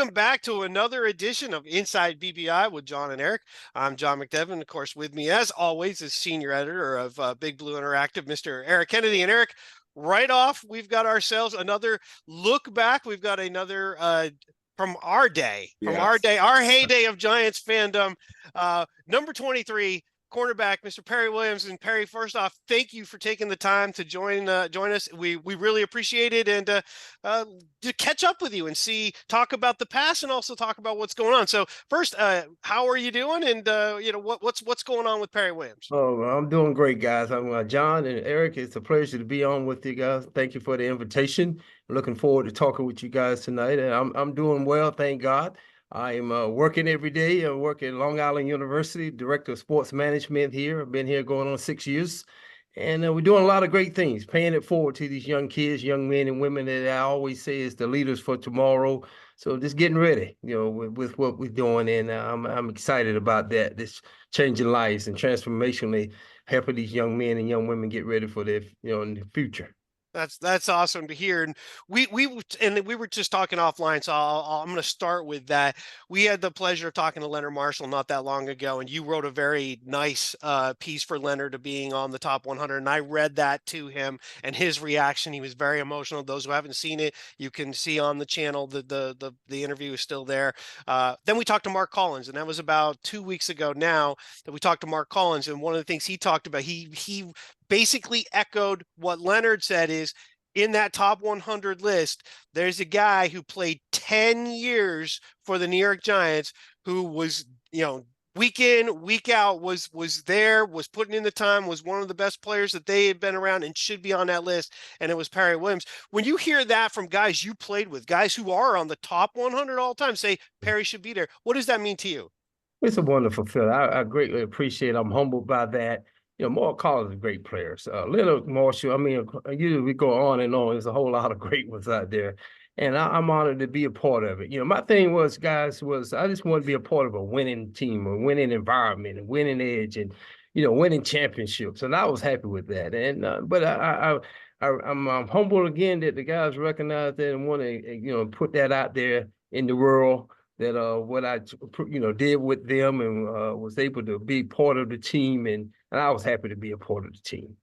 welcome back to another edition of Inside BBI with John and Eric. I'm John McDevitt. Of course, with me, as always, is senior editor of Big Blue Interactive, Mr. Eric Kennedy. And Eric, right off, we've got ourselves another look back. We've got another from our day, Yes. our heyday of Giants fandom. Number 23, cornerback, Mr. Perry Williams. And Perry, first off, thank you for taking the time to join us. We really appreciate it, and to catch up with you and talk about the past and also talk about what's going on. So first, how are you doing? And what's going on with Perry Williams? Oh, I'm doing great, guys. I'm John and Eric. It's a pleasure to be on with you guys. Thank you for the invitation. Looking forward to talking with you guys tonight. And I'm doing well, thank God. I'm working every day. I work at Long Island University, director of sports management here. I've been here going on 6 years. And we're doing a lot of great things, paying it forward to these young kids, young men and women that I always say is the leaders for tomorrow. So just getting ready, with what we're doing. And I'm excited about that, this changing lives and transformationally helping these young men and young women get ready for their, in the future. That's awesome to hear. And we were just talking offline, so I'm going to start with that. We had the pleasure of talking to Leonard Marshall not that long ago, and you wrote a very nice piece for Leonard of being on the top 100. And I read that to him, and his reaction, he was very emotional. Those who haven't seen it, you can see on the channel the interview is still there. Then we talked to Mark Collins, and that was about 2 weeks ago now that we talked to Mark Collins. And one of the things he talked about, he basically echoed what Leonard said is, in that top 100 list, there's a guy who played 10 years for the New York Giants who was, week in, week out, was there, was putting in the time, was one of the best players that they had been around and should be on that list, and it was Perry Williams. When you hear that from guys you played with, guys who are on the top 100 all time, say Perry should be there, what does that mean to you? It's a wonderful feeling. I greatly appreciate it. I'm humbled by that. Mark Collins is great players. Leonard Marshall, usually we go on and on. There's a whole lot of great ones out there. And I'm honored to be a part of it. My thing was, guys, I just want to be a part of a winning team, a winning environment, a winning edge, and, winning championships. And I was happy with that. And but I'm humbled again that the guys recognize that and want to, put that out there in the world. That what I did with them and was able to be part of the team, and I was happy to be a part of the team.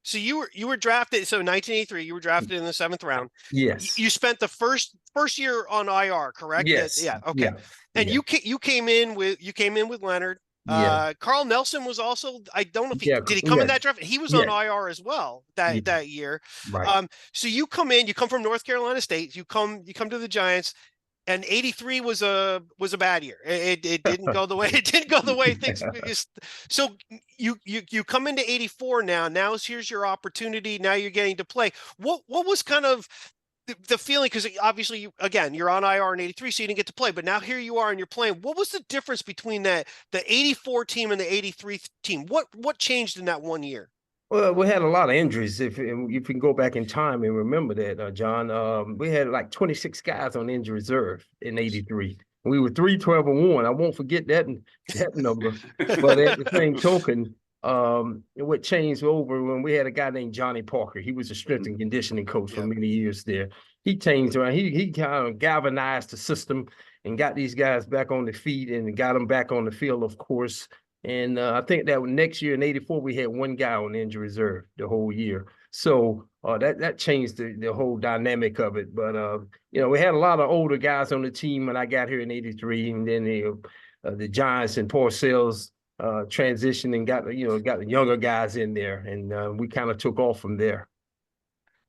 So you were drafted. So 1983, you were drafted in the 7th round. Yes. You spent the first year on IR, correct? Yes. Yeah. Okay. Yeah. And you came in with Leonard. Yeah. Carl Nelson was also. I don't know if did he come in that draft? He was on IR as well that year. Right. So you come in. You come from North Carolina State. You come to the Giants. And 83 was a bad year. It didn't go the way things. So you come into 84 now. Here's your opportunity. Now you're getting to play. What was kind of the feeling? Because obviously, you're on IR in 83, so you didn't get to play. But now here you are and you're playing. What was the difference between the 84 team and the 83 team? What changed in that 1 year? Well, we had a lot of injuries. If you can go back in time and remember that, John, we had like 26 guys on injury reserve in 83. We were 3-12-1. I won't forget that number. But at the same token, what changed over when we had a guy named Johnny Parker. He was a strength and conditioning coach for many years there. He changed around. He kind of galvanized the system and got these guys back on their feet and got them back on the field, of course. And I think that next year in 84, we had one guy on injury reserve the whole year. So that changed the whole dynamic of it. But, we had a lot of older guys on the team when I got here in 83. And then the Giants and Parcells transitioned and got the younger guys in there. And we kind of took off from there.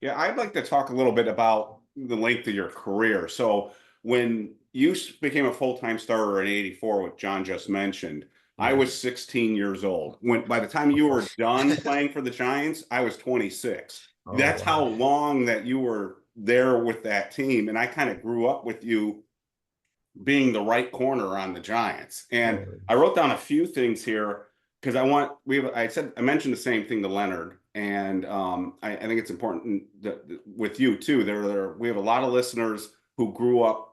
Yeah, I'd like to talk a little bit about the length of your career. So when you became a full-time starter in 84, what John just mentioned, I was 16 years old. By the time you were done playing for the Giants, I was 26. That's how long that you were there with that team. And I kind of grew up with you being the right corner on the Giants. And I wrote down a few things here because I mentioned the same thing to Leonard. And I think it's important that with you too. We have a lot of listeners who grew up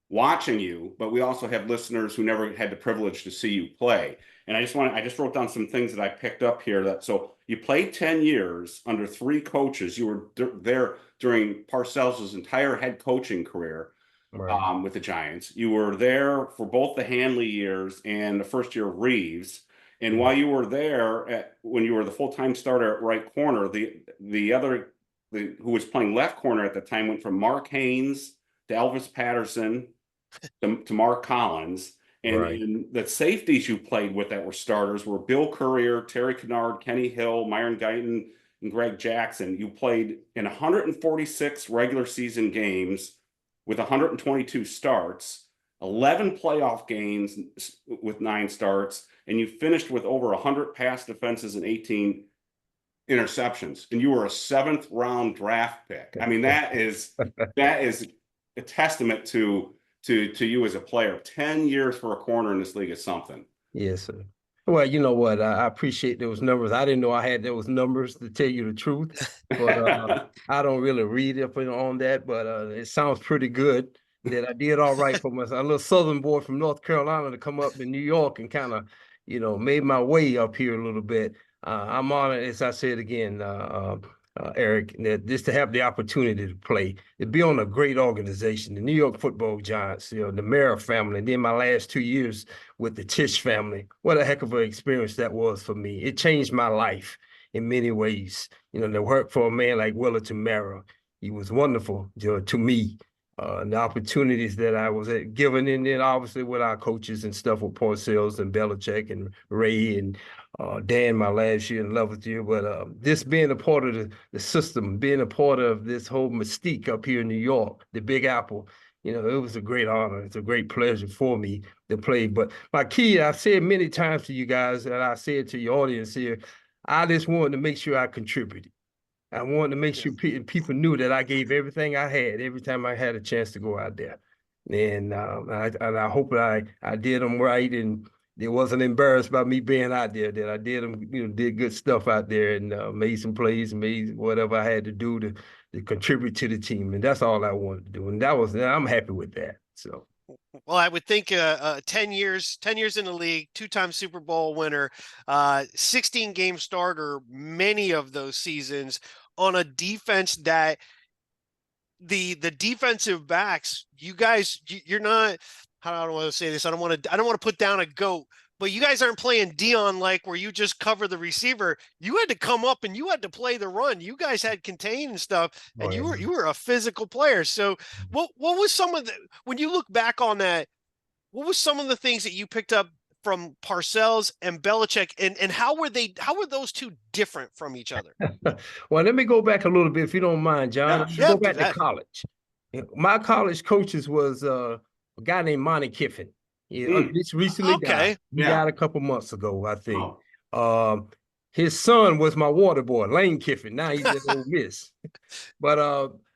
watching you, but we also have listeners who never had the privilege to see you play. And I just wrote down some things that I picked up here. So you played 10 years under 3 coaches. You were there during Parcells' entire head coaching career. Right. with the Giants. You were there for both the Hanley years and the first year of Reeves. And while you were there, when you were the full-time starter at right corner, who was playing left corner at the time went from Mark Haynes to Elvis Patterson to Mark Collins. Right. And the safeties you played with that were starters were Bill Courier, Terry Kennard, Kenny Hill, Myron Guyton, and Greg Jackson. You played in 146 regular season games with 122 starts, 11 playoff games with 9 starts, and you finished with over 100 pass defenses and 18 interceptions. And you were a 7th round draft pick. I mean, that is a testament to you as a player. 10 years for a corner in this league is something. Yes, sir. Well, you know what? I appreciate those numbers. I didn't know I had those numbers, to tell you the truth, but I don't really read up on that. But it sounds pretty good that I did all right for myself. A little Southern boy from North Carolina to come up in New York and kind of, made my way up here a little bit. I'm honored, as I said again, Eric, that just to have the opportunity to play, to be on a great organization, the New York Football Giants, the Mara family, and then my last 2 years with the Tisch family. What a heck of an experience that was for me. It changed my life in many ways. To work for a man like Willard Mara, he was wonderful to me. And the opportunities that I was given, and then obviously with our coaches and stuff with Parcells and Belichick and Ray and Dan my last year and 11th year, but this being a part of the system, being a part of this whole mystique up here in New York, the Big Apple, it was a great honor. It's a great pleasure for me to play. But my key, I've said many times to you guys, and I said to your audience here, I just wanted to make sure I contributed. I wanted to make sure people knew that I gave everything I had every time I had a chance to go out there. And I hope I did them right, and they wasn't embarrassed by me being out there, that I did them, did good stuff out there and made some plays, made whatever I had to do to contribute to the team. And that's all I wanted to do. And I'm happy with that. So. Well, I would think 10 years in the league, 2-time Super Bowl winner, 16-game starter, many of those seasons on a defense that the defensive backs, you guys, you're not, I don't want to say this, I don't want to put down a goat, but you guys aren't playing Dion like where you just cover the receiver. You had to come up and you had to play the run. You guys had contain and stuff, and you were a physical player. So what was some of when you look back on that, what was some of the things that you picked up from Parcells and Belichick, and how were those two different from each other? Well, let me go back a little bit, if you don't mind, John. Yeah, go back to college. My college coaches was a guy named Monty Kiffin. He just recently died. He died a couple months ago, I think. His son was my water boy, Lane Kiffin. Now he's at Ole Miss. But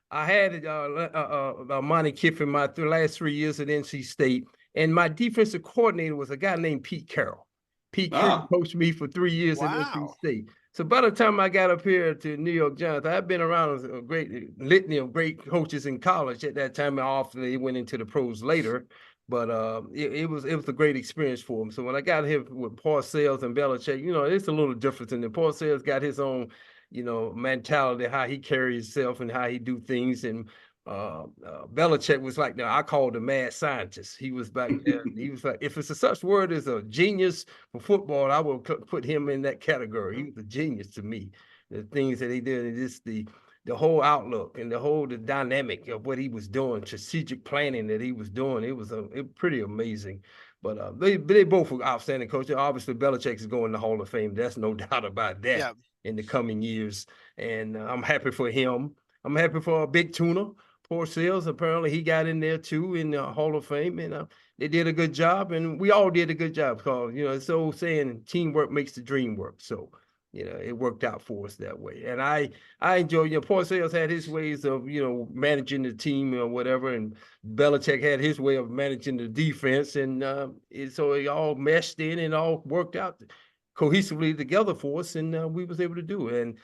I had Monty Kiffin my last 3 years at NC State. And my defensive coordinator was a guy named Pete Carroll. Pete Carroll coached me for 3 years at NC State. So by the time I got up here to New York Giants, I've been around a great litany of great coaches in college at that time. Often they went into the pros later, but it was a great experience for him. So when I got here with Parcells and Belichick, it's a little different. And Parcells got his own, mentality, how he carries himself and how he do things. And Belichick was like, I called the mad scientist. He was back there. He was like, if it's a such word as a genius for football, I will put him in that category. He was a genius to me. The things that he did, and just the whole outlook and the dynamic of what he was doing, strategic planning that he was doing, it was pretty amazing. But they both were outstanding coaches. Obviously, Belichick is going to the Hall of Fame. That's no doubt about that in the coming years. And I'm happy for him. I'm happy for Big Tuna. Parcells, apparently he got in there too in the Hall of Fame, and they did a good job, and we all did a good job because it's old saying, teamwork makes the dream work. So it worked out for us that way, and I enjoy. Parcells had his ways of managing the team or whatever, and Belichick had his way of managing the defense, and so it all meshed in and all worked out cohesively together for us, and we was able to do it. And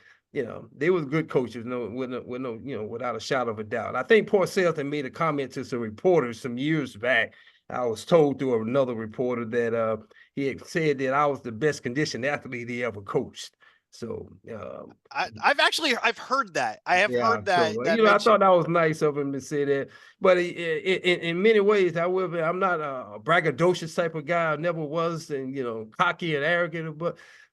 they were good coaches, without a shadow of a doubt. I think Parcells had made a comment to some reporters some years back. I was told through another reporter that he had said that I was the best conditioned athlete he ever coached. So I've heard that. I have yeah, heard that so that I mentioned. thought that was nice of him to say that. But in many ways, however, I'm not a braggadocious type of guy. I never was, and cocky and arrogant.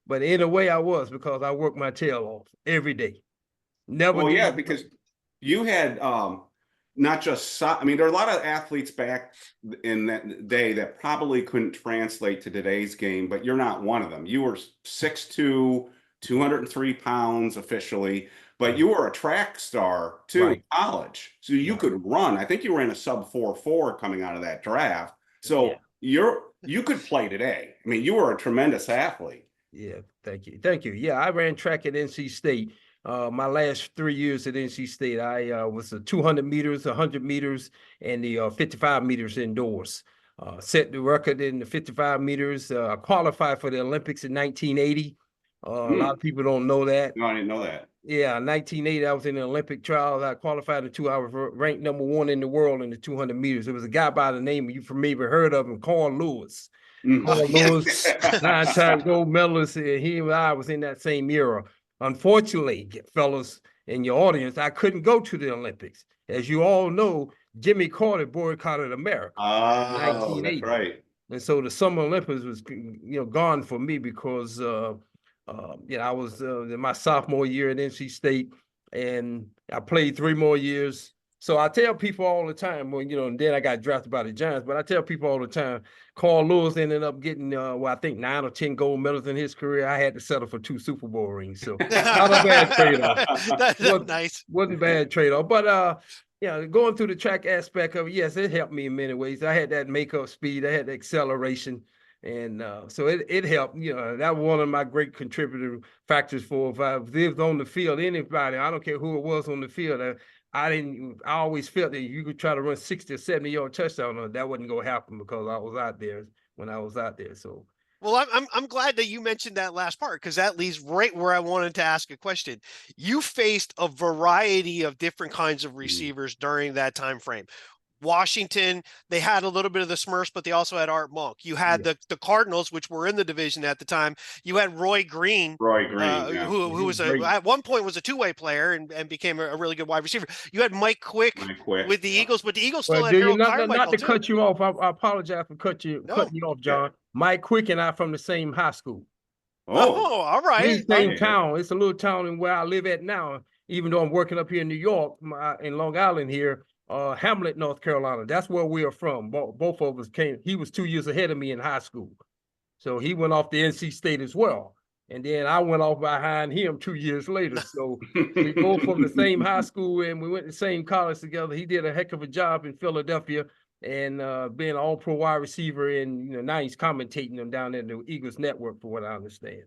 But in a way, I was, because I worked my tail off every day. Never Well, did. yeah, because you had not just I mean, there are a lot of athletes back in that day that probably couldn't translate to today's game, but you're not one of them. You were 6'2", 203 pounds officially, but you were a track star too in college. So you could run. I think you were in a sub 4.4 coming out of that draft. So you could play today. I mean, you were a tremendous athlete. Yeah, thank you. Thank you. Yeah, I ran track at NC State. My last 3 years at NC State, I was the 200 meters, 100 meters, and the 55 meters indoors. Set the record in the 55 meters. I qualified for the Olympics in 1980. A lot of people don't know that. No, I didn't know that. Yeah, 1980, I was in the Olympic trials. I qualified in 2 hours, ranked number 1 in the world in the 200 meters. There was a guy by the name, you maybe heard of him, Carl Lewis. Carl Lewis, 9-time gold medalist. He and I was in that same era. Unfortunately, fellas in your audience, I couldn't go to the Olympics. As you all know, Jimmy Carter boycotted America in 1980. That's right. And so the Summer Olympics was, gone for me because, I was in my sophomore year at NC State, and I played 3 more years. So I tell people all the time, and then I got drafted by the Giants, but I tell people all the time, Carl Lewis ended up getting, I think 9 or 10 gold medals in his career. I had to settle for 2 Super Bowl rings. So not a bad trade-off. That's nice. Wasn't a bad trade-off. But, going through the track aspect of it, yes, it helped me in many ways. I had that makeup speed. I had the acceleration. And so it helped. That was one of my great contributing factors for if I lived on the field, anybody, I don't care who it was on the field, I always felt that you could try to run 60 or 70-yard touchdown. That wasn't going to happen because I was out there when I was out there. So. Well, I'm glad that you mentioned that last part, because that leads right where I wanted to ask a question. You faced a variety of different kinds of receivers during that time frame. Washington, they had a little bit of the Smurfs, but they also had Art Monk. You had the Cardinals, which were in the division at the time. You had Roy Green, who was at one point was a two-way player and became a really good wide receiver. You had Mike Quick with the Eagles, but the Eagles still had Harold Carmichael, not to cut you off. I apologize for cutting you off, John. Mike Quick and I from the same high school. Oh, all right. Same town. It's a little town in where I live at now, even though I'm working up here in New York, in Long Island here. Hamlet, North Carolina. That's where we are from. Both of us came. He was 2 years ahead of me in high school. So he went off to NC State as well. And then I went off behind him 2 years later. So we both from the same high school and we went to the same college together. He did a heck of a job in Philadelphia and being an all-pro wide receiver. And now he's commentating them down in the Eagles network, for what I understand.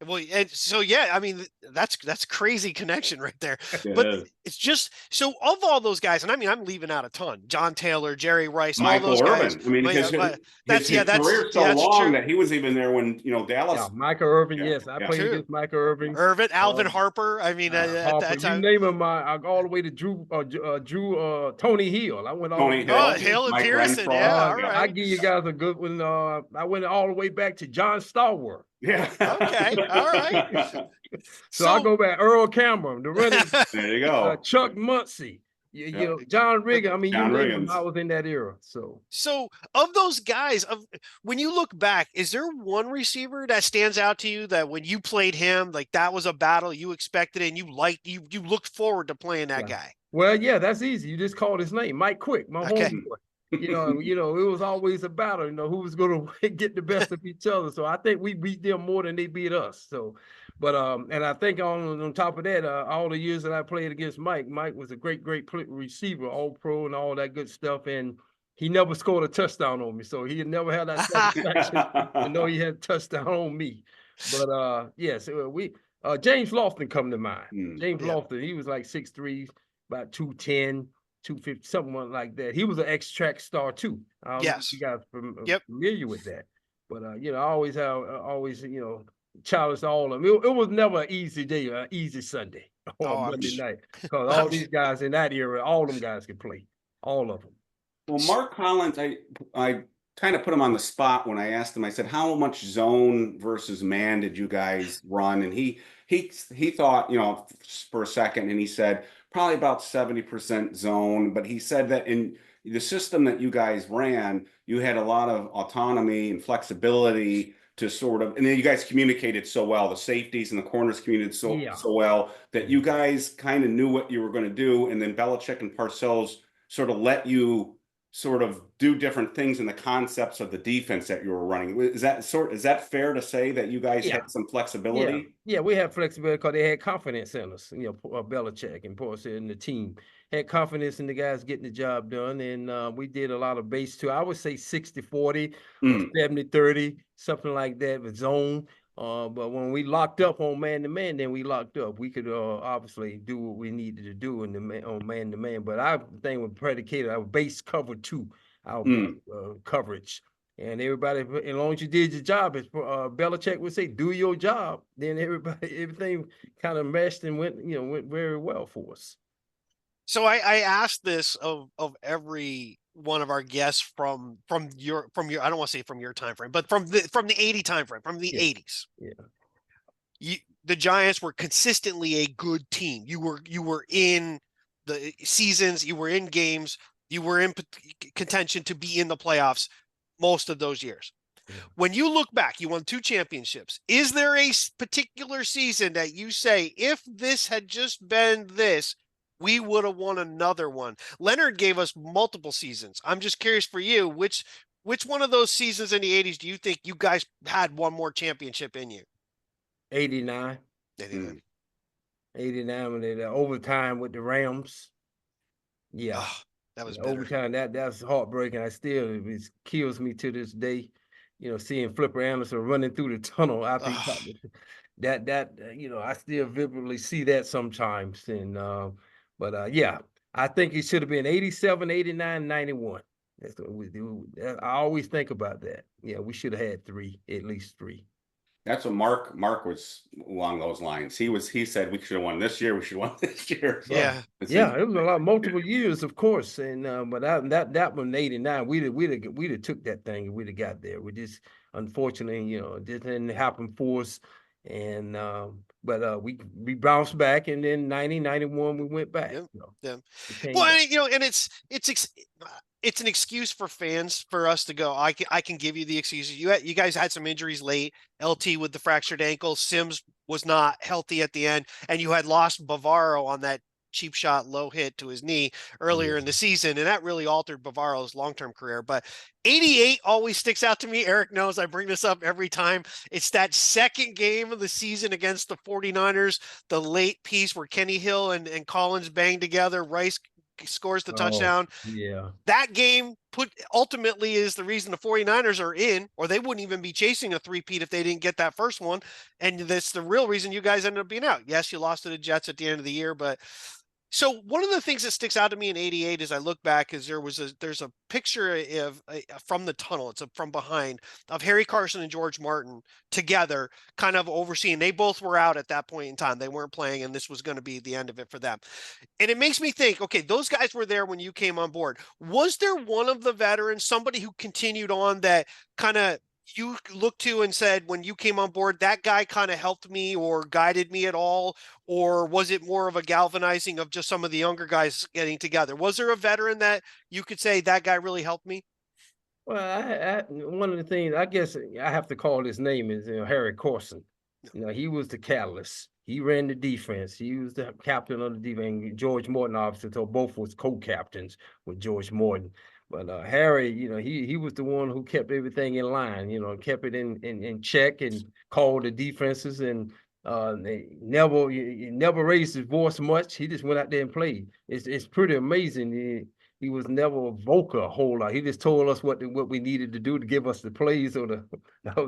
Well, and so I mean that's crazy connection right there. But it's just so of all those guys, and I mean I'm leaving out a ton. John Taylor, Jerry Rice, Michael all those Irvin. guys. I mean, his career so long that he was even there when Dallas. Yeah, Michael Irvin, yes, I played against Michael Irvin. Alvin Harper. I mean, at that time, you name him. I go all the way to Drew, Tony Hill. I went all Tony Hill and Pearson. Yeah, all right. I give you guys a good one. I went all the way back to John Stallworth. Yeah. Okay. All right. So I go back Earl Cameron, the running. There you go. Chuck Muncie. John Riggins. I mean, John Riggins. I was in that era. So of those guys, when you look back, is there one receiver that stands out to you that when you played him, like that was a battle you expected and you liked, you looked forward to playing that guy? Well, yeah, that's easy. You just called his name, Mike Quick, my homeboy. It was always a battle, who was going to get the best of each other. So I think we beat them more than they beat us. So, but and I think on top of that, all the years that I played against Mike was a great receiver, all pro and all that good stuff. And he never scored a touchdown on me. So he never had that satisfaction to know he had a touchdown on me. But yes, James Lofton come to mind. James Lofton, he was like 6'3", about 210. 250, something like that. He was an ex-track star too. Yes, you guys familiar with that. But I always challenged all of them. It was never an easy day, an easy Sunday or Monday night, because all these guys in that era, all them guys could play, all of them. Well, Mark Collins, I kind of put him on the spot when I asked him. I said, "How much zone versus man did you guys run?" And he thought, for a second, and he said probably about 70% zone. But he said that in the system that you guys ran, you had a lot of autonomy and flexibility to sort of, and then you guys communicated so well. The safeties and the corners communicated so well that you guys kind of knew what you were going to do. And then Belichick and Parcells sort of let you sort of do different things in the concepts of the defense that you were running. Is that fair to say that you guys had some flexibility? Yeah, we had flexibility because they had confidence in us. Belichick and Parcells and the team had confidence in the guys getting the job done, and we did a lot of base too. I would say 60-40 or 70-30, something like that with zone. But when we locked up on man-to-man, then we locked up. We could obviously do what we needed to do on man-to-man. But our thing was predicated, our base cover two, our coverage. And everybody, as long as you did your job, as Belichick would say, do your job, then everything kind of meshed and went very well for us. So I asked this of every one of our guests from your I don't want to say from your time frame, but from the 80 time frame, from the 80s. Yeah. The Giants were consistently a good team. You were in the seasons, you were in games, you were in contention to be in the playoffs most of those years. Yeah. When you look back, you won 2 championships. Is there a particular season that you say, if this had just been this, we would have won another one? Leonard gave us multiple seasons. I'm just curious for you, which one of those seasons in the 80s do you think you guys had one more championship in you? 89. 89 when they overtime with the Rams. Yeah. Oh, that was overtime. That's heartbreaking. It kills me to this day. Seeing Flipper Anderson running through the tunnel after he caught that I still vividly see that sometimes. And but yeah, I think it should have been 87, 89, 91. That's what we do. I always think about that. Yeah, we should have had at least 3. That's what Mark was along those lines. He said we should have won this year. We should have won this year. So yeah, it was a lot, multiple years, of course. And but that one 89, we'd have took that thing and we'd have got there. We just unfortunately, it didn't happen for us. And but we bounced back, and then 90, 91 we went back. Yeah. Well, and it's an excuse for fans for us to go, I can give you the excuses. You guys had some injuries late. LT with the fractured ankle. Sims was not healthy at the end, and you had lost Bavaro on that cheap shot low hit to his knee earlier in the season, and that really altered Bavaro's long-term career. But 88 always sticks out to me. Eric knows I bring this up every time. It's that second game of the season against the 49ers, the late piece where Kenny Hill and Collins bang together. Rice scores the touchdown. Yeah. That game ultimately is the reason the 49ers are in, or they wouldn't even be chasing a three-peat if they didn't get that first one. And that's the real reason you guys ended up being out. Yes, you lost to the Jets at the end of the year, but so one of the things that sticks out to me in 88 as I look back is there's a picture of from the tunnel. It's from behind of Harry Carson and George Martin together kind of overseeing. They both were out at that point in time. They weren't playing, and this was going to be the end of it for them. And it makes me think, okay, those guys were there when you came on board. Was there one of the veterans, somebody who continued on that kind of you looked to and said, when you came on board, that guy kind of helped me or guided me at all? Or was it more of a galvanizing of just some of the younger guys getting together? Was there a veteran that you could say that guy really helped me? Well, one of the things, I guess I have to call his name is Harry Carson. He was the catalyst. He ran the defense. He was the captain of the defense. George Morton, obviously, so both was co-captains with George Morton. But Harry, he was the one who kept everything in line, kept it in check and called the defenses, and they never raised his voice much. He just went out there and played. It's pretty amazing. He was never vocal a whole lot. He just told us what we needed to do to give us the plays or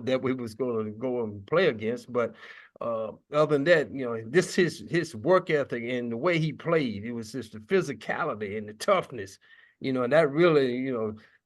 that we was going to go and play against. But other than that, this his work ethic and the way he played, it was just the physicality and the toughness. And that really,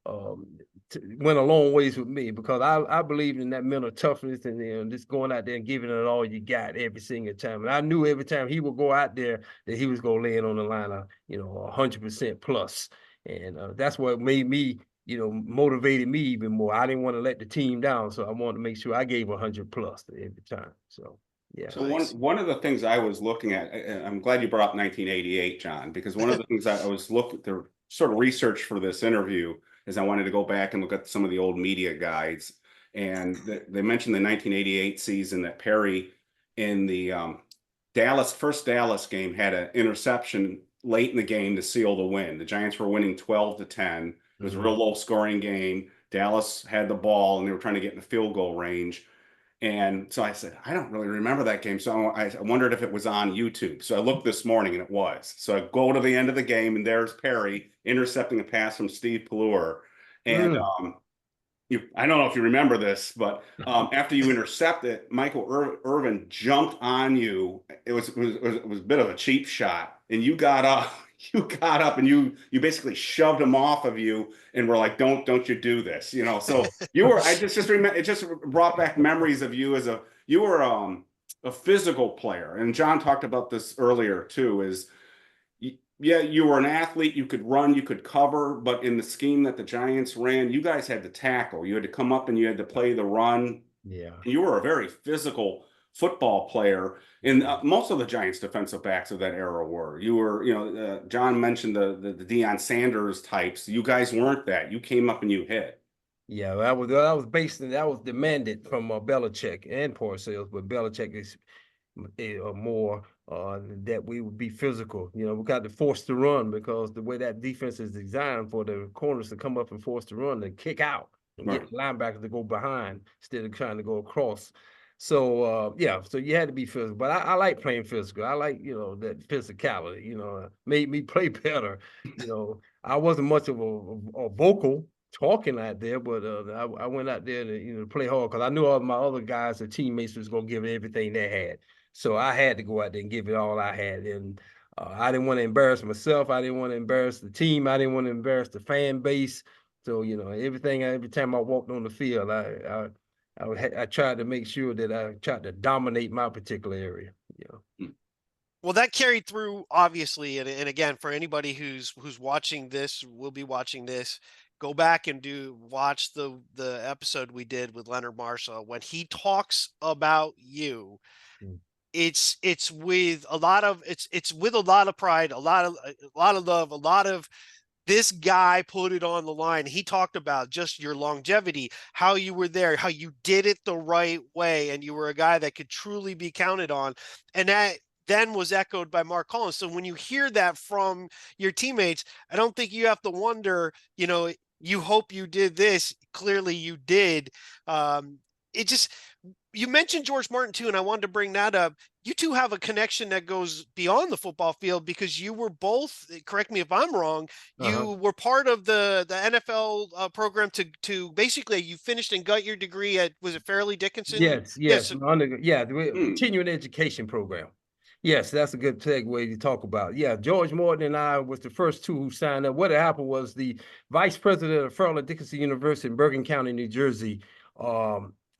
went a long ways with me, because I believed in that mental toughness and just going out there and giving it all you got every single time. And I knew every time he would go out there that he was going to lay it on the line, 100% plus. And that's what made me motivated me even more. I didn't want to let the team down, so I wanted to make sure I gave 100 plus every time. So yeah. So one of the things I was looking at, I'm glad you brought up 1988, John, because one of the things I was looking to sort of research for this interview is I wanted to go back and look at some of the old media guides, and they mentioned the 1988 season that Perry in the first Dallas game had an interception late in the game to seal the win. The Giants were winning 12-10. It was a real low scoring game. Dallas had the ball and they were trying to get in the field goal range. And so I said, I don't really remember that game. So I wondered if it was on YouTube. So I looked this morning and it was. So I go to the end of the game and there's Perry intercepting a pass from Steve Pelluer. And I don't know if you remember this, but after you intercept it, Michael Irvin jumped on you. It was a bit of a cheap shot, and you got up. You got up and you basically shoved him off of you, and were like, "Don't you do this?" So you were. I just remember. It just brought back memories of you as you were a physical player, and John talked about this earlier too. Yeah, you were an athlete, you could run, you could cover, but in the scheme that the Giants ran, you guys had to tackle. You had to come up and you had to play the run. Yeah. You were a very physical football player. And most of the Giants defensive backs of that era were. You were, John mentioned the Deion Sanders types. You guys weren't that. You came up and you hit. Yeah, that was demanded from Belichick and Parcells, but Belichick is more that we would be physical. We got to force the run, because the way that defense is designed for the corners to come up and force the run, to kick out and get linebackers to go behind instead of trying to go across. So so you had to be physical. But I like playing physical. I like that physicality. Made me play better. I wasn't much of a vocal talking out there, but I went out there to play hard, because I knew all my other guys, the teammates, was gonna give everything they had. So I had to go out there and give it all I had. And I didn't want to embarrass myself. I didn't want to embarrass the team. I didn't want to embarrass the fan base. So, every time I walked on the field, I tried to make sure that I tried to dominate my particular area. Well, that carried through, obviously. And again, for anybody who's watching this, will be watching this, go back and watch the episode we did with Leonard Marshall. When he talks about you, it's with a lot of pride, a lot of love, a lot of, this guy put it on the line. He talked about just your longevity, how you were there, how you did it the right way, and you were a guy that could truly be counted on. And that then was echoed by Mark Collins. So when you hear that from your teammates, I don't think you have to wonder, you hope you did this. Clearly you did. You mentioned George Martin too, and I wanted to bring that up. You two have a connection that goes beyond the football field, because you were both, correct me if I'm wrong, you were part of the NFL program to basically, you finished and got your degree at, was it Fairleigh Dickinson? Yes. The continuing education program. Yes, that's a good segue to talk about. Yeah, George Morton and I was the first two who signed up. What happened was the vice president of Fairleigh Dickinson University in Bergen County, New Jersey,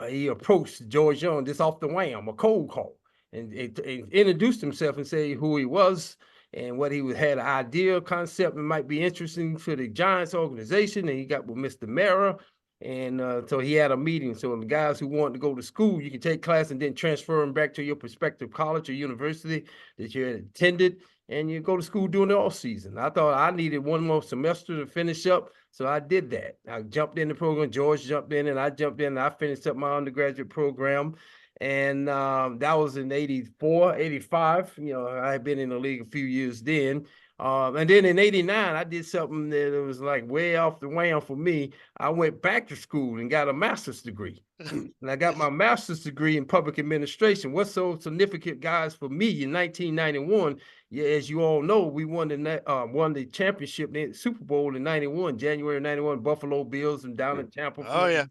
he approached George Young just off the wham, a cold call, and introduced himself and said who he was and what he had an idea, concept, and might be interesting for the Giants organization. And he got with Mr. Mara. And so he had a meeting. So the guys who wanted to go to school, you can take class and then transfer them back to your prospective college or university that you had attended, and you go to school during the off season. I thought I needed one more semester to finish up, so I did that. I jumped in the program. George jumped in, and I jumped in, and I finished up my undergraduate program. And that was in 84, 85. I had been in the league a few years then. And then in 89, I did something that was like way off the wham for me. I went back to school and got a master's degree. And I got my master's degree in public administration. What's so significant, guys, for me in 1991, as you all know, we won the championship, the Super Bowl in 91, January 91, Buffalo Bills and down in Tampa. Oh, yeah.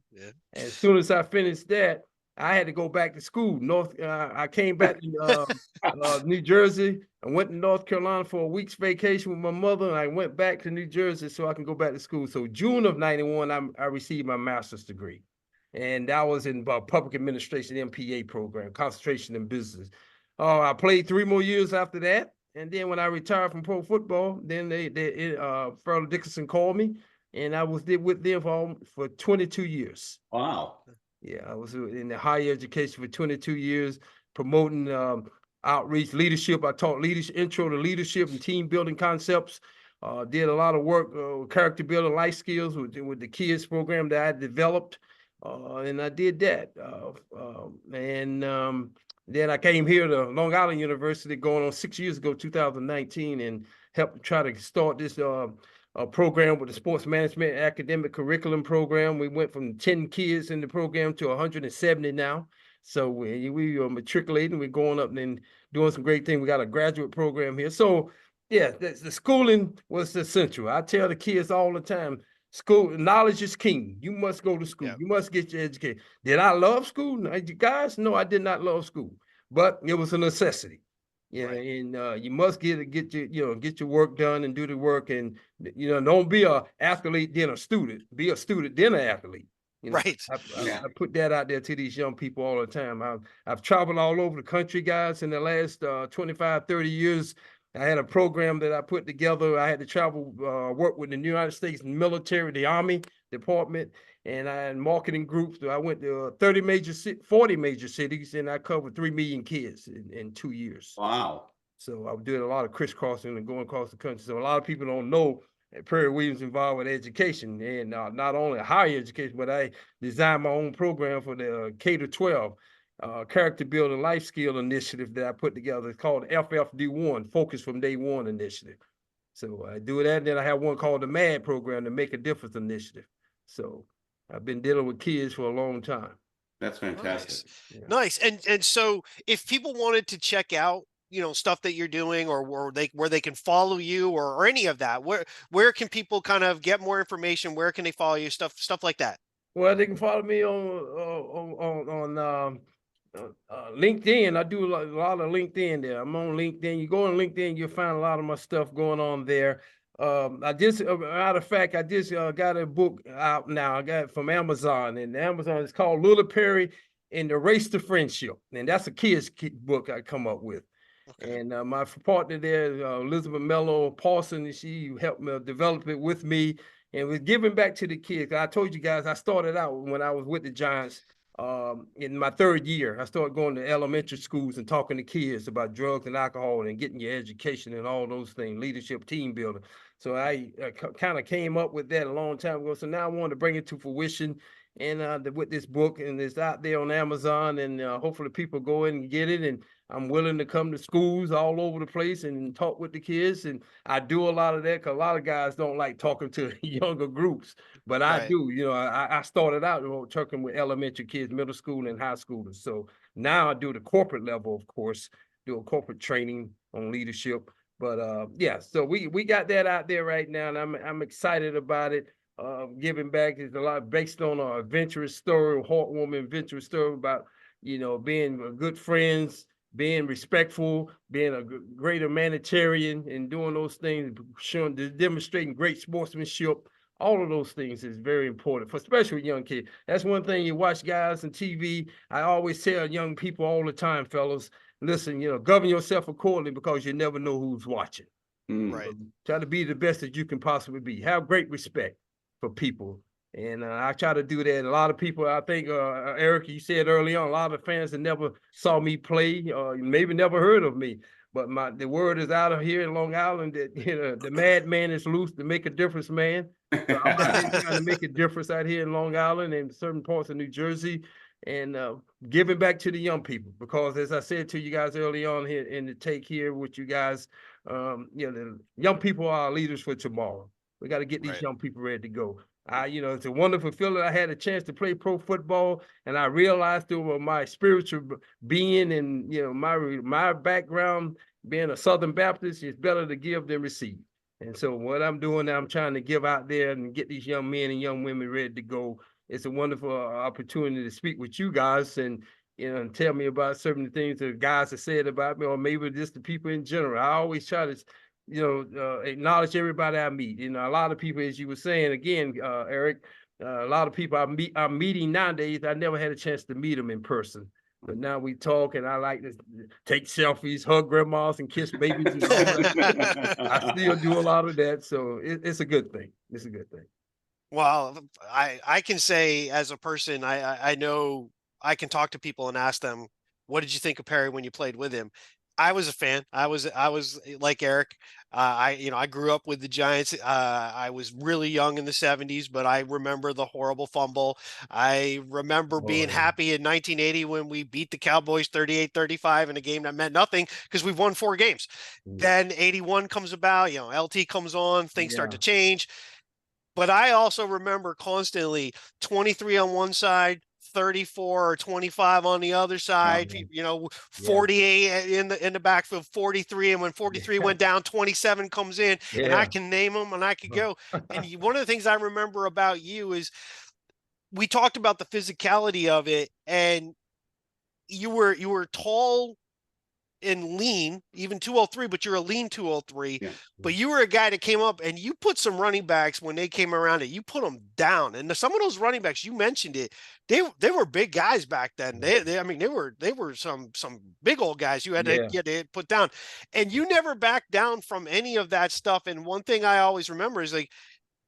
And as soon as I finished that, I had to go back to school. I came back to New Jersey. I went to North Carolina for a week's vacation with my mother, and I went back to New Jersey so I can go back to school. So June of 91, I received my master's degree. And that was in public administration, MPA program, concentration in business. I played 3 more years after that. And then when I retired from pro football, then Fairleigh Dickinson called me. and I was there with them for 22 years. Wow. Yeah, I was in the higher education for 22 years, promoting outreach, leadership. I taught leadership, intro to leadership and team building concepts. Did a lot of work, character building, life skills with the kids program that I developed, and I did that. Then I came here to Long Island University, going on 6 years ago, 2019, and helped try to start this a program with the sports management academic curriculum program. We went from 10 kids in the program to 170 now. So we are matriculating, we're going up and doing some great things. We got a graduate program here. So yeah, the schooling was essential. I tell the kids all the time, school knowledge is king. You must go to school. Yeah. You must get your education. Did I love school? Guys, no, I did not love school, but it was a necessity. Yeah, Right. and you must get your work done and do the work, and don't be a athlete then a student. Be a student then an athlete. Right. I put that out there to these young people all the time. I've traveled all over the country, guys, in the last 25, 30 years. I had a program that I put together. I had to travel, work with the United States military, the Army Department, and I had marketing groups. I went to 40 major cities, and I covered 3 million kids in 2 years. Wow. So I did a lot of crisscrossing and going across the country. So a lot of people don't know that Perry Williams involved with education, and not only higher education, but I designed my own program for the K-12 character building life skill initiative that I put together. It's called FFD1, Focus from Day One initiative. So I do that. And then I have one called the MAD program, the Make a Difference initiative. So I've been dealing with kids for a long time. That's fantastic. Nice. And so if people wanted to check out, stuff that you're doing, or where they can follow you, or any of that, where can people kind of get more information? Where can they follow you? Stuff like that. Well, they can follow me on LinkedIn. I do a lot of LinkedIn there. I'm on LinkedIn. You go on LinkedIn, you'll find a lot of my stuff going on there. Matter of fact, I just got a book out now. I got it from Amazon, and Amazon is called Little Perry and the Race to Friendship. And that's a kid's book I come up with. Okay. And my partner there, Elizabeth Mello Paulson, she helped me develop it with me. And we're giving back to the kids. I told you guys, I started out when I was with the Giants in my 3rd year. I started going to elementary schools and talking to kids about drugs and alcohol and getting your education and all those things, leadership, team building. So I kind of came up with that a long time ago. So now I wanted to bring it to fruition, and with this book, and it's out there on Amazon, and hopefully people go in and get it. And I'm willing to come to schools all over the place and talk with the kids. And I do a lot of that because a lot of guys don't like talking to younger groups, but I do. I started out talking with elementary kids, middle school, and high schoolers. So now I do the corporate level, of course, do a corporate training on leadership. But so we got that out there right now, and I'm excited about it. Giving back is a lot based on our adventurous story, heartwarming adventurous story about being good friends, being respectful, being a great humanitarian, and doing those things, demonstrating great sportsmanship. All of those things is very important, for especially young kids. That's one thing you watch guys on TV. I always tell young people all the time, fellas, listen, govern yourself accordingly, because you never know who's watching. Right. So try to be the best that you can possibly be. Have great respect for people. And I try to do that. A lot of people, I think, Eric, you said early on, a lot of fans that never saw me play, or maybe never heard of me. But the word is out of here in Long Island that the madman is loose to make a difference, man. So I'm out here trying to make a difference out here in Long Island and certain parts of New Jersey, and giving back to the young people. Because as I said to you guys early on here in the take here with you guys, the young people are our leaders for tomorrow. We got to get these young people ready to go. It's a wonderful feeling. I had a chance to play pro football, and I realized through my spiritual being and my background being a Southern Baptist, it's better to give than receive. And so what I'm doing now, I'm trying to give out there and get these young men and young women ready to go. It's a wonderful opportunity to speak with you guys and and tell me about certain things the guys have said about me, or maybe just the people in general. I always try to acknowledge everybody I meet. A lot of people, as you were saying again, Eric, a lot of people I'm meeting nowadays, I never had a chance to meet them in person. But now we talk, and I like to take selfies, hug grandmas, and kiss babies. And all that. I still do a lot of that, so it's a good thing. It's a good thing. Well, I can say as a person, I know I can talk to people and ask them, what did you think of Perry when you played with him? I was a fan. I was like Eric. I grew up with the Giants. I was really young in the 70s, but I remember the horrible fumble. I remember being Oh, happy in 1980 when we beat the Cowboys 38-35 in a game that meant nothing because we've won 4 games. yeah. Then 81 comes about, LT comes on, things start Yeah. to change. But I also remember constantly 23 on one side, 34 or 25 on the other side, Oh, yeah. 48 in the backfield, 43. And when 43 Yeah. went down, 27 comes in, and I Yeah. can name them and I could go. And one of the things I remember about you is we talked about the physicality of it, and you were tall and lean, even 203, but you're a lean 203. Yeah. But you were a guy that came up and you put some running backs when they came around it, you put them down. And some of those running backs, you mentioned it, they were big guys back then. They I mean they were some big old guys you had to Yeah. get it put down. And you never backed down from any of that stuff. And one thing I always remember is like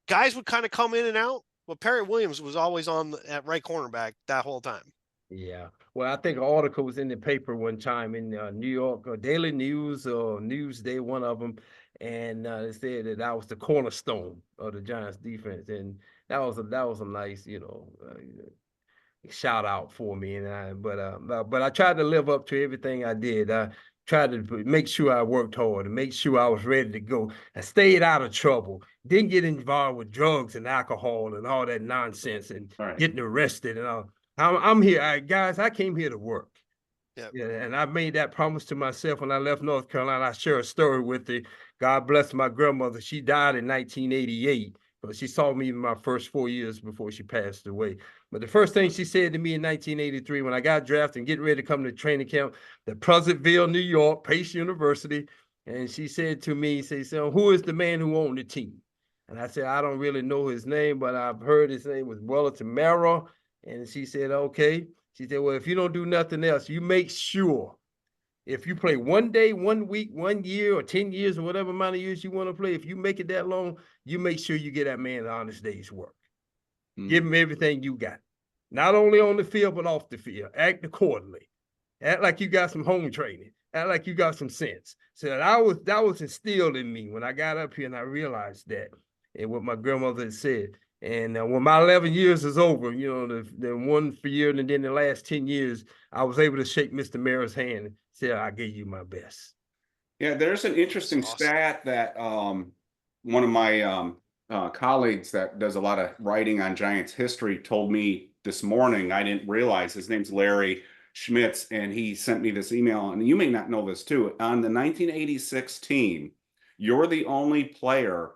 guys would kind of come in and out, but Perry Williams was always on at right cornerback that whole time. Yeah. Well, I think an article was in the paper one time in New York, Daily News or Newsday, one of them, and it said that I was the cornerstone of the Giants defense, and that was a nice, shout out for me. And but I tried to live up to everything I did. I tried to make sure I worked hard and make sure I was ready to go. I stayed out of trouble. Didn't get involved with drugs and alcohol and all that nonsense and All right. getting arrested and all. I'm here, guys. I came here to work. Yeah. Yeah, and I made that promise to myself when I left North Carolina. I share a story with you. God bless my grandmother. She died in 1988, but she saw me in my first 4 years before she passed away. But the first thing she said to me in 1983, when I got drafted and getting ready to come to training camp at Pleasantville, New York, Pace University, and she said to me, "So who is the man who owned the team?" And I said, "I don't really know his name, but I've heard his name was Wellington Mara." And she said, "Okay." She said, "Well, if you don't do nothing else, you make sure if you play 1 day, 1 week, 1 year, or 10 years, or whatever amount of years you want to play, if you make it that long, you make sure you get that man an honest day's work. Give him everything you got. Not only on the field, but off the field. Act accordingly. Act like you got some home training. Act like you got some sense." So that was instilled in me when I got up here and I realized that and what my grandmother had said. And when my 11 years is over, the one for year and then the last 10 years, I was able to shake Mr. Mara's hand and say, "I gave you my best." Yeah, there's an It's interesting awesome. stat that one of my colleagues that does a lot of writing on Giants history told me this morning. I didn't realize his name's Larry Schmitz, and he sent me this email. And you may not know this too. On the 1986 team, you're the only player.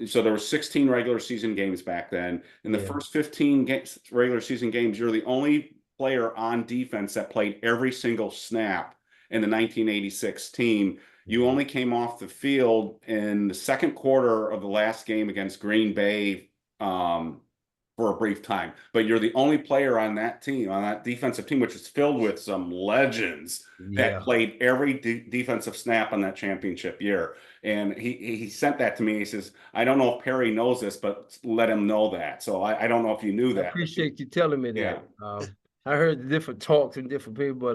So there were 16 regular season games back then. In the Yeah. first 15 regular season games, you're the only player on defense that played every single snap in the 1986 team. You only came off the field in the second quarter of the last game against Green Bay for a brief time, but you're the only player on that team, on that defensive team, which is filled with some legends that Yeah. played every defensive snap on that championship year. And he sent that to me. He says, "I don't know if Perry knows this, but let him know that." So I don't know if you knew I that. appreciate you telling me Yeah. that. I heard the different talks and different people, but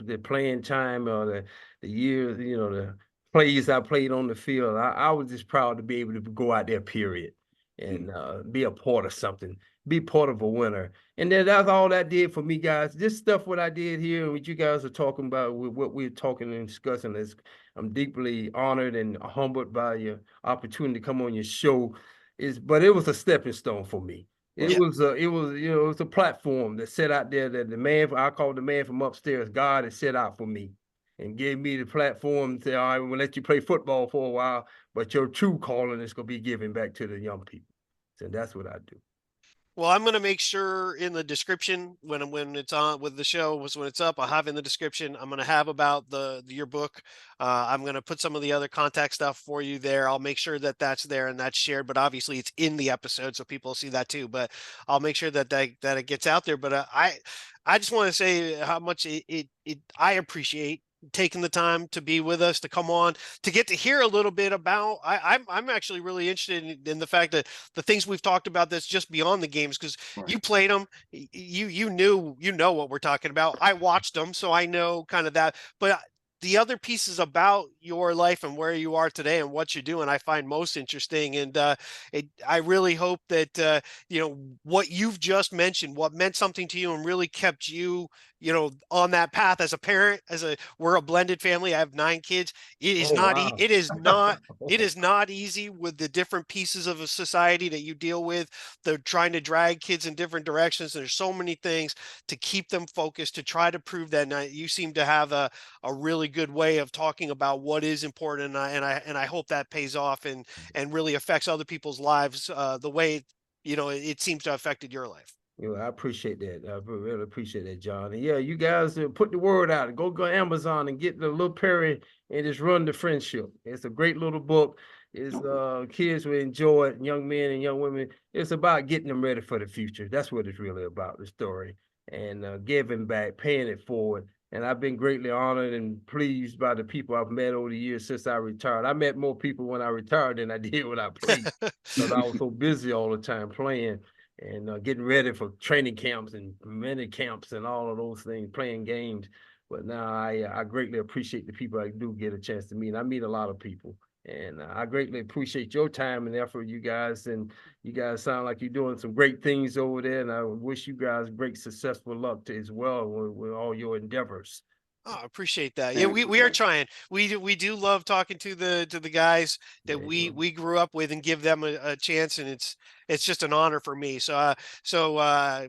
the playing time or the years, the plays I played on the field, I was just proud to be able to go out there, period, and be a part of something, be part of a winner. And then that's all that did for me, guys. This stuff, what I did here, and what you guys are talking about, with what we're talking and discussing, is I'm deeply honored and humbled by your opportunity to come on your show. But it was a stepping stone for me. It Yeah. was it was a platform that set out there that I call the man from upstairs, God has set out for me and gave me the platform to say, "All right, we'll let you play football for a while, but your true calling is gonna be giving back to the young people." So that's what I do. Well, I'm gonna make sure in the description when it's on with the show was when it's up, I'll have in the description. I'm gonna have about your book. I'm gonna put some of the other contact stuff for you there. I'll make sure that that's there and that's shared. But obviously, it's in the episode, so people see that too. But I'll make sure that it gets out there. But I just want to say how much I appreciate taking the time to be with us, to come on, to get to hear a little bit about. I'm actually really interested in the fact that the things we've talked about that's just beyond the games, because Right. you played them, you know what we're talking about. I watched them, so I know kind of that. But the other pieces about your life and where you are today and what you're doing, I find most interesting. And I really hope that what you've just mentioned, what meant something to you and really kept you on that path as a parent, we're a blended family. I have 9 kids. It is Oh, not, wow. it is not easy with the different pieces of a society that you deal with. They're trying to drag kids in different directions. There's so many things to keep them focused, to try to prove that. And you seem to have a really good way of talking about what is important. And I hope that pays off and really affects other people's lives the way, it seems to have affected your life. I appreciate that. I really appreciate that, John. And yeah, you guys put the word out. Go Amazon and get the Little Perry and just run the friendship. It's a great little book. It's kids will enjoy it, young men and young women. It's about getting them ready for the future. That's what it's really about, the story. And giving back, paying it forward. And I've been greatly honored and pleased by the people I've met over the years since I retired. I met more people when I retired than I did when I played, because I was so busy all the time playing and getting ready for training camps and mini camps and all of those things, playing games. But now I greatly appreciate the people I do get a chance to meet. I meet a lot of people, and I greatly appreciate your time and effort, you guys. And you guys sound like you're doing some great things over there. And I wish you guys great successful luck as well with all your endeavors. Oh, I appreciate that. Yeah, Thank we are you. trying. We do love talking to the guys that Yeah, we grew up with and give them a chance, and it's just an honor for me. So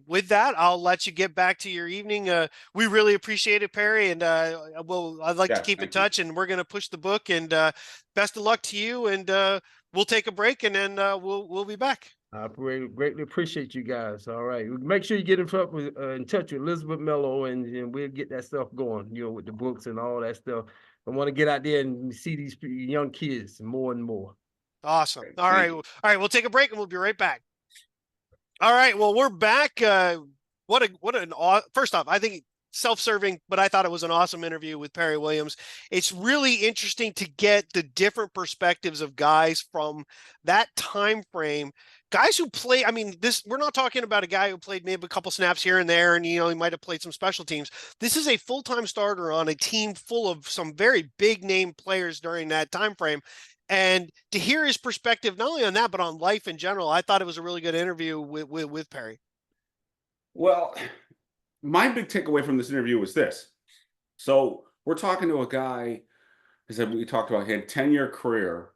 with that, I'll let you get back to your evening. We really appreciate it, Perry, and I'd like to Yes, keep in thank you. touch, and we're gonna push the book. And best of luck to you. And we'll take a break, and then we'll be back. I greatly appreciate you guys. All right. Make sure you get in touch with Elizabeth Mello and we'll get that stuff going, with the books and all that stuff. I want to get out there and see these young kids more and more. Awesome. Okay, All thank right. you. All right. We'll take a break, and we'll be right back. All right. Well, we're back. First off, I think self-serving, but I thought it was an awesome interview with Perry Williams. It's really interesting to get the different perspectives of guys from that time frame. Guys who play, I mean, we're not talking about a guy who played maybe a couple snaps here and there, and he might have played some special teams. This is a full-time starter on a team full of some very big name players during that time frame. And to hear his perspective, not only on that, but on life in general, I thought it was a really good interview with Perry. Well, my big takeaway from this interview was this. So we're talking to a guy, as we talked about, he had a 10-year career,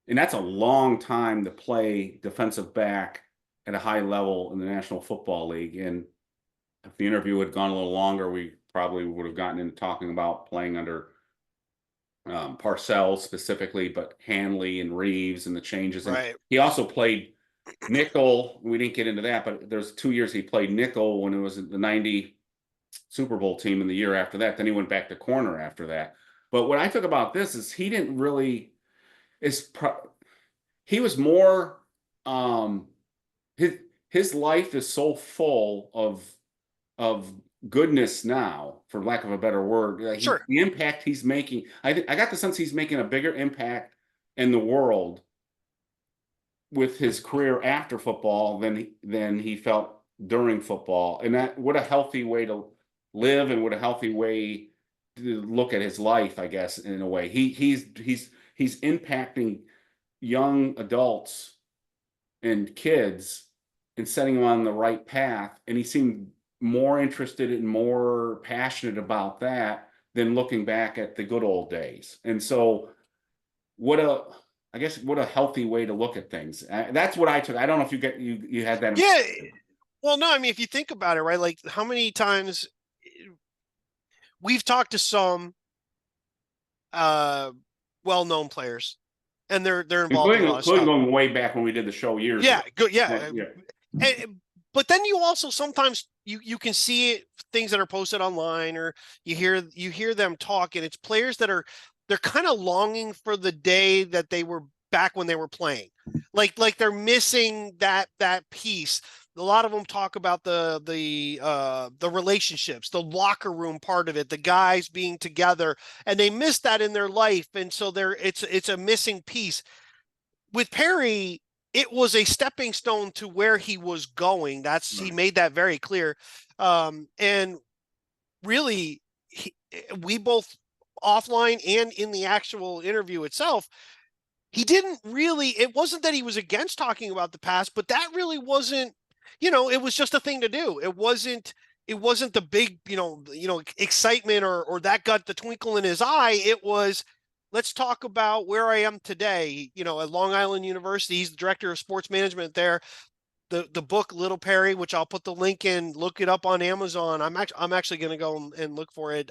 and that's a long time to play defensive back at a high level in the National Football League. And if the interview had gone a little longer, we probably would have gotten into talking about playing under Parcells specifically, but Hanley and Reeves and the changes. And Right. he also played nickel. We didn't get into that, but there's 2 years he played nickel when it was the 90 Super Bowl team, and the year after that, then he went back to corner after that. But what I took about this is he didn't really he was more his life is so full of goodness now, for lack of a better word. Like Sure. the impact he's making, I got the sense he's making a bigger impact in the world with his career after football than he felt during football. And that, what a healthy way to live, and what a healthy way to look at his life, I guess, in a way. He's impacting young adults and kids and setting them on the right path. And he seemed more interested and more passionate about that than looking back at the good old days. And so what a healthy way to look at things. That's what I took. I don't know if you had that. Yeah. Well, no, I mean, if you think about it, right, like how many times we've talked to some well-known players, and they're involved in a lot of stuff. Going way back when we did the show years Yeah, ago. good. Yeah. Yeah. But then you also sometimes you can see it, things that are posted online, or you hear them talk, and it's players that they're kind of longing for the day that they were back when they were playing. Like they're missing that piece. a lot of them talk about the relationships, the locker room part of it, the guys being together, and they miss that in their life, and so it's a missing piece. With Perry, it was a stepping stone to where he was going. He made that very clear, and really, we both offline and in the actual interview itself, he didn't really, it wasn't that he was against talking about the past, but that really wasn't, it was just a thing to do. It wasn't the big, excitement or that got the twinkle in his eye. It was, let's talk about where I am today, at Long Island University. He's the director of sports management there. The book Little Perry, which I'll put the link in, look it up on Amazon. I'm actually going to go and look for it.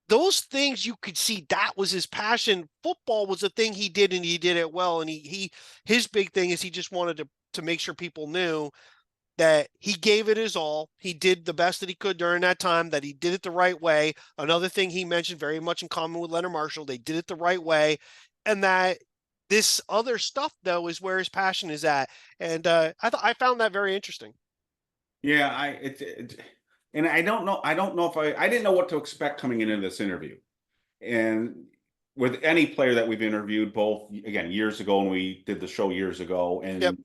Those things you could see, that was his passion. Football was a thing he did, and he did it well. And his big thing is he just wanted to make sure people knew that he gave it his all. He did the best that he could during that time, that he did it the right way. Another thing he mentioned, very much in common with Leonard Marshall, they did it the right way. And that this other stuff, though, is where his passion is at. And I found that very interesting. Yeah, and I don't know if I didn't know what to expect coming into this interview. And with any player that we've interviewed, both again years ago, and we did the show years ago, and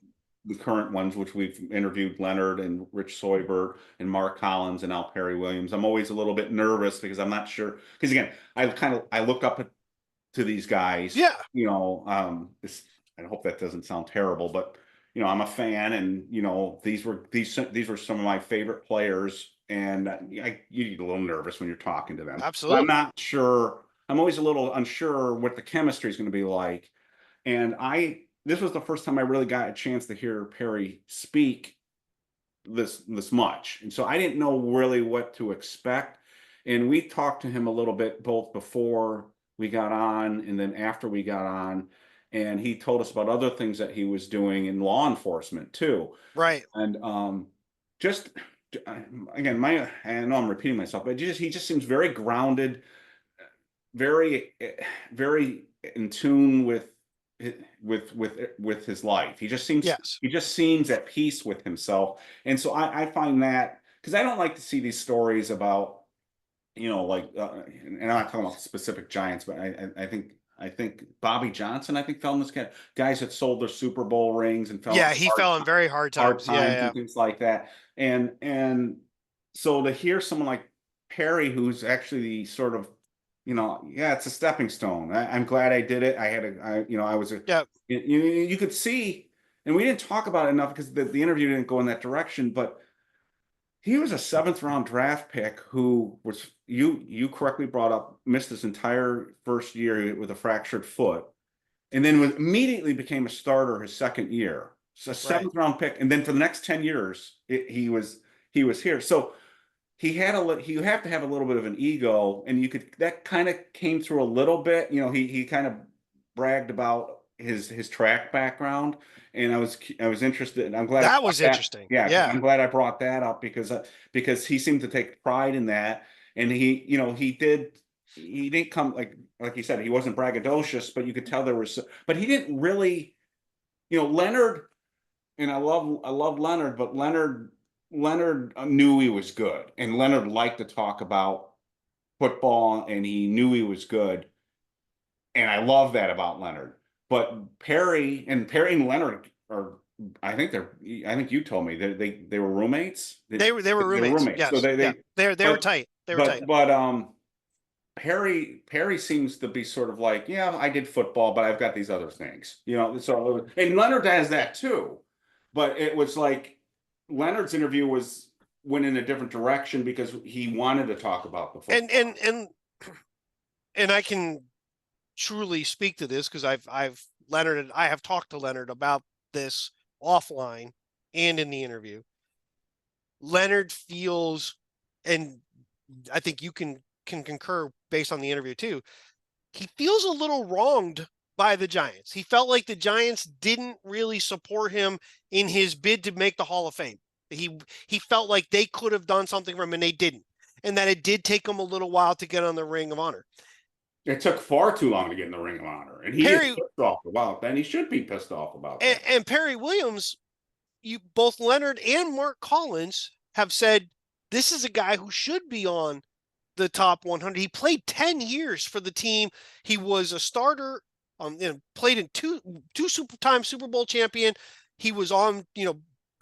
the current ones, which we've interviewed Leonard and Rich Soybert and Mark Collins and Al Perry Williams, I'm always a little bit nervous because I'm not sure. Because again, I look up to these guys. Yeah. I hope that doesn't sound terrible, but I'm a fan, and these were some of my favorite players, and you get a little nervous when you're talking to them. Absolutely. But I'm not sure. I'm always a little unsure what the chemistry is going to be like, and this was the first time I really got a chance to hear Perry speak this much, and so I didn't know really what to expect. And we talked to him a little bit both before we got on and then after we got on. And he told us about other things that he was doing in law enforcement too. Right. And just again, I know I'm repeating myself, but he just seems very grounded, very, very in tune with his life. He just seems at peace with himself. And so I find that, because I don't like to see these stories about, and I'm not talking about specific Giants, but I think Bobby Johnson, fell in this guys that sold their Super Bowl rings and fell. Yeah, he fell in very hard times. And things like that. And so to hear someone like Perry, who's actually sort of, it's a stepping stone. I'm glad I did it. You could see, and we didn't talk about it enough because the interview didn't go in that direction, but he was a 7th round draft pick who was, you correctly brought up, missed his entire first year with a fractured foot, and then immediately became a starter his second year. So 7th round pick, and then for the next 10 years, he was here. So you have to have a little bit of an ego, and that kind of came through a little bit. He kind of bragged about his track background, and I was interested. I'm glad that was interesting. Yeah, I'm glad I brought that up because he seemed to take pride in that, and he didn't come like you said, he wasn't braggadocious, but you could tell but he didn't really, Leonard, and I love Leonard, but Leonard knew he was good, and Leonard liked to talk about football, and he knew he was good, and I love that about Leonard. But Perry and Leonard are, I think you told me they were roommates. They were roommates. Yes. So they were tight. They were tight. But Perry seems to be sort of like, yeah, I did football, but I've got these other things, So, and Leonard has that too, but it was like Leonard's interview went in a different direction because he wanted to talk about the football. And I can truly speak to this because I have talked to Leonard about this offline and in the interview. Leonard feels, and I think you can concur based on the interview too, he feels a little wronged by the Giants. He felt like the Giants didn't really support him in his bid to make the Hall of Fame. He felt like they could have done something for him and they didn't, and that it did take him a little while to get on the Ring of Honor. It took far too long to get in the Ring of Honor, and he is pissed off about that. And he should be pissed off about that. And Perry Williams, both Leonard and Mark Collins have said this is a guy who should be on the top 100. He played 10 years for the team. He was a starter, played in two Super Bowl champion. He was on,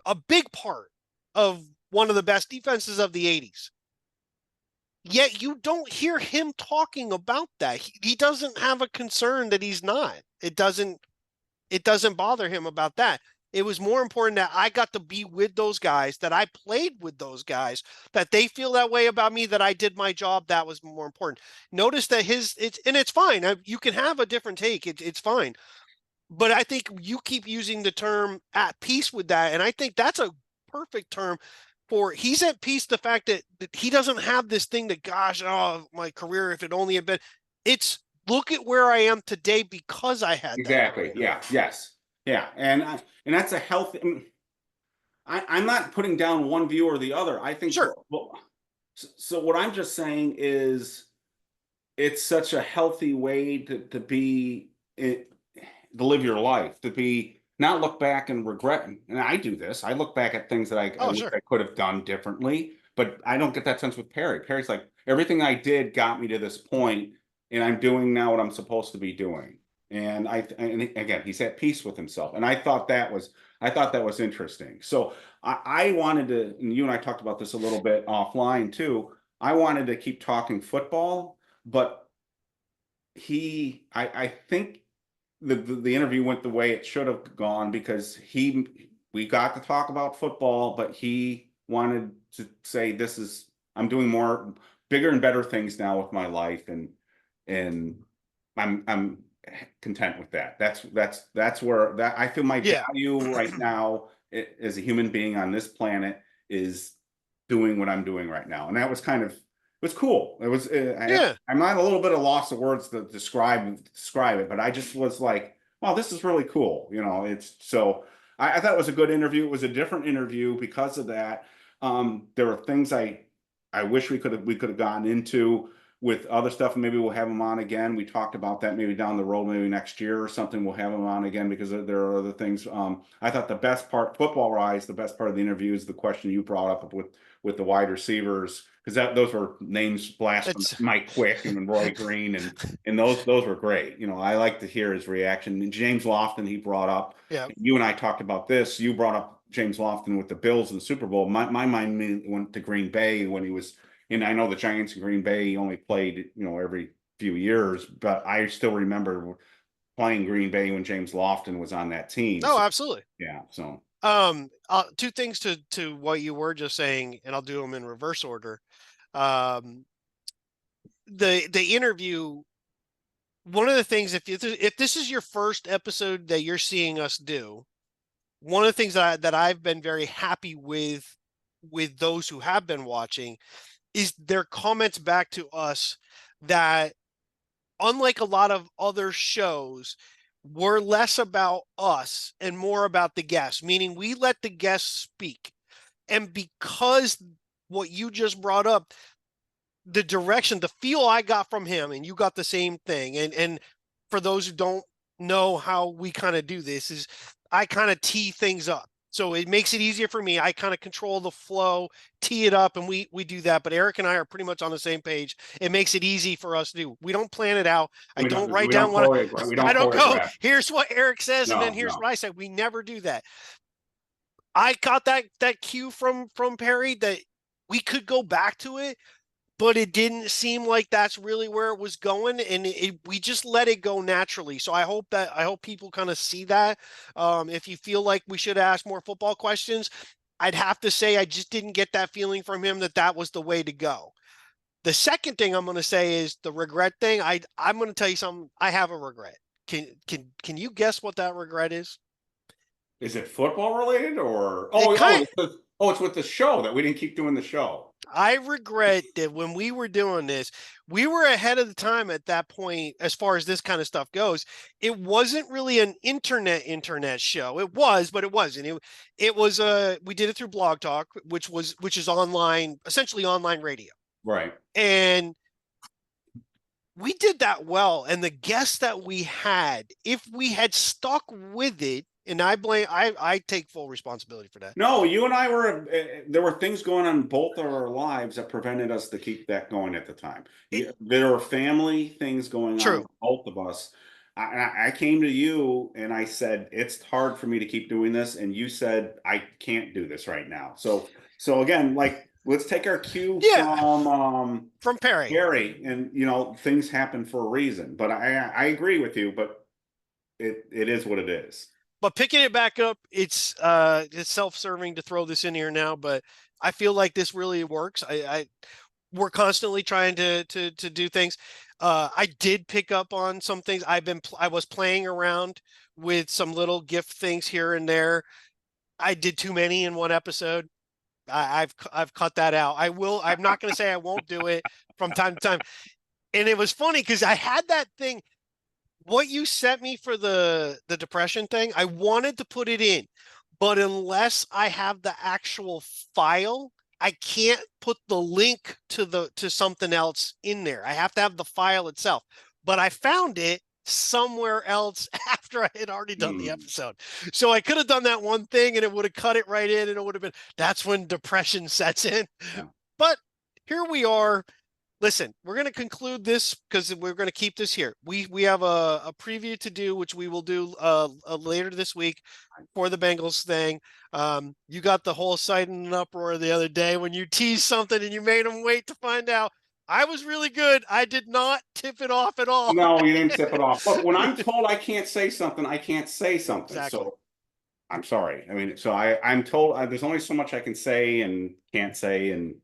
a big part of one of the best defenses of the 80s. Yet you don't hear him talking about that. He doesn't have a concern that he's not. It doesn't bother him about that. It was more important that I got to be with those guys, that I played with those guys, that they feel that way about me, that I did my job. That was more important. Notice that it's fine. You can have a different take. It's fine. But I think you keep using the term at peace with that. And I think that's a perfect term for he's at peace. The fact that he doesn't have this thing that, gosh, oh, my career, if it only had been, it's look at where I am today because I had exactly. that. Yeah. Yes. Yeah. And that's a healthy, I'm not putting down one view or the other. I think, sure. So what I'm just saying is it's such a healthy way to be, to live your life, to be, not look back and regret. And I do this. I look back at things that I could have done differently, but I don't get that sense with Perry. Perry's like, everything I did got me to this point, and I'm doing now what I'm supposed to be doing. And again, he's at peace with himself. And I thought that was interesting. So I wanted to, and you and I talked about this a little bit offline too. I wanted to keep talking football, but I think the interview went the way it should have gone because we got to talk about football, but he wanted to say I'm doing more bigger and better things now with my life, and I'm content with that. That's where I feel my value right now as a human being on this planet is doing what I'm doing right now, and that was it was cool. It was, I'm not a little bit of loss of words to describe it, but I just was like, wow, this is really cool. It's so I thought it was a good interview. It was a different interview because of that. There were things I wish we could have gotten into with other stuff. Maybe we'll have him on again. We talked about that maybe down the road, maybe next year or something. We'll have him on again because there are other things. I thought the best part, football-wise, the best part of the interview is the question you brought up with the wide receivers, because those were names blasphemous, Mike Quick and Roy Green, and those were great. I like to hear his reaction. And James Lofton, he brought up. Yeah. You and I talked about this. You brought up James Lofton with the Bills in the Super Bowl. My mind went to Green Bay when he was. And I know the Giants in Green Bay only played, every few years, but I still remember playing Green Bay when James Lofton was on that team. Oh, absolutely. Yeah. So, two things to what you were just saying, and I'll do them in reverse order. The interview. One of the things, if this is your first episode that you're seeing us do, one of the things that I've been very happy with those who have been watching is their comments back to us that, unlike a lot of other shows, were less about us and more about the guests, meaning we let the guests speak. And because what you just brought up, the direction, the feel I got from him, and you got the same thing. And for those who don't know how we kind of do this, is I kind of tee things up. So it makes it easier for me. I kind of control the flow, tee it up, and we do that. But Eric and I are pretty much on the same page. It makes it easy for us to do. We don't plan it out. I don't write down what I don't go, here's what Eric says, and then here's what I said. We never do that. I got that cue from Perry that we could go back to it, but it didn't seem like that's really where it was going, and we just let it go naturally. So I hope people kind of see that. If you feel like we should ask more football questions, I'd have to say I just didn't get that feeling from him that was the way to go. The second thing I'm going to say is the regret thing. I'm going to tell you something. I have a regret. Can you guess what that regret is? Is it football related or it's with the show that we didn't keep doing the show? I regret that when we were doing this, we were ahead of the time at that point as far as this kind of stuff goes. It wasn't really an internet show. It was, but it wasn't. It was we did it through Blog Talk, which is online, essentially online radio. Right. And we did that well. And the guests that we had, if we had stuck with it, And I take full responsibility for that. No, you and I were, there were things going on in both of our lives that prevented us to keep that going at the time. There were family things going on True. with both of us. I came to you and I said, it's hard for me to keep doing this. And you said, I can't do this right now. So again, like, let's take our cue from Perry, and you know, things happen for a reason. But I agree with you, but it is what it is. But picking it back up, it's self-serving to throw this in here now, but I feel like this really works. We're constantly trying to do things. I did pick up on some things. I was playing around with some little gift things here and there. I did too many in one episode. I've cut that out. I'm not going to say I won't do it from time to time. And it was funny because I had that thing. What you sent me for the depression thing, I wanted to put it in, but unless I have the actual file, I can't put the link to something else in there. I have to have the file itself. But I found it somewhere else after I had already done the episode. So I could have done that one thing and it would have cut it right in, and it would have been, that's when depression sets in. Yeah. But here we are. Listen, we're going to conclude this because we're going to keep this here. We have a preview to do, which we will do later this week for the Bengals thing. You got the whole site in an uproar the other day when you teased something and you made them wait to find out. I was really good. I did not tip it off at all. No, you didn't tip it off. Look, when I'm told I can't say something, I can't say something. Exactly. So I'm sorry. I mean, so I'm told there's only so much I can say and can't say, and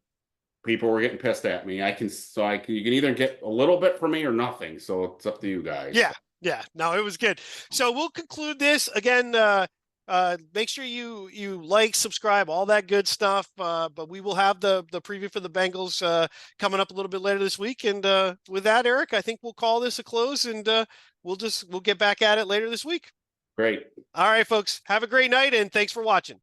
people were getting pissed at me. You can either get a little bit from me or nothing. So it's up to you guys. Yeah. Yeah. No, it was good. So we'll conclude this again. Make sure you like, subscribe, all that good stuff. But we will have the preview for the Bengals coming up a little bit later this week. And with that, Eric, I think we'll call this a close, and we'll get back at it later this week. Great. All right, folks. Have a great night, and thanks for watching.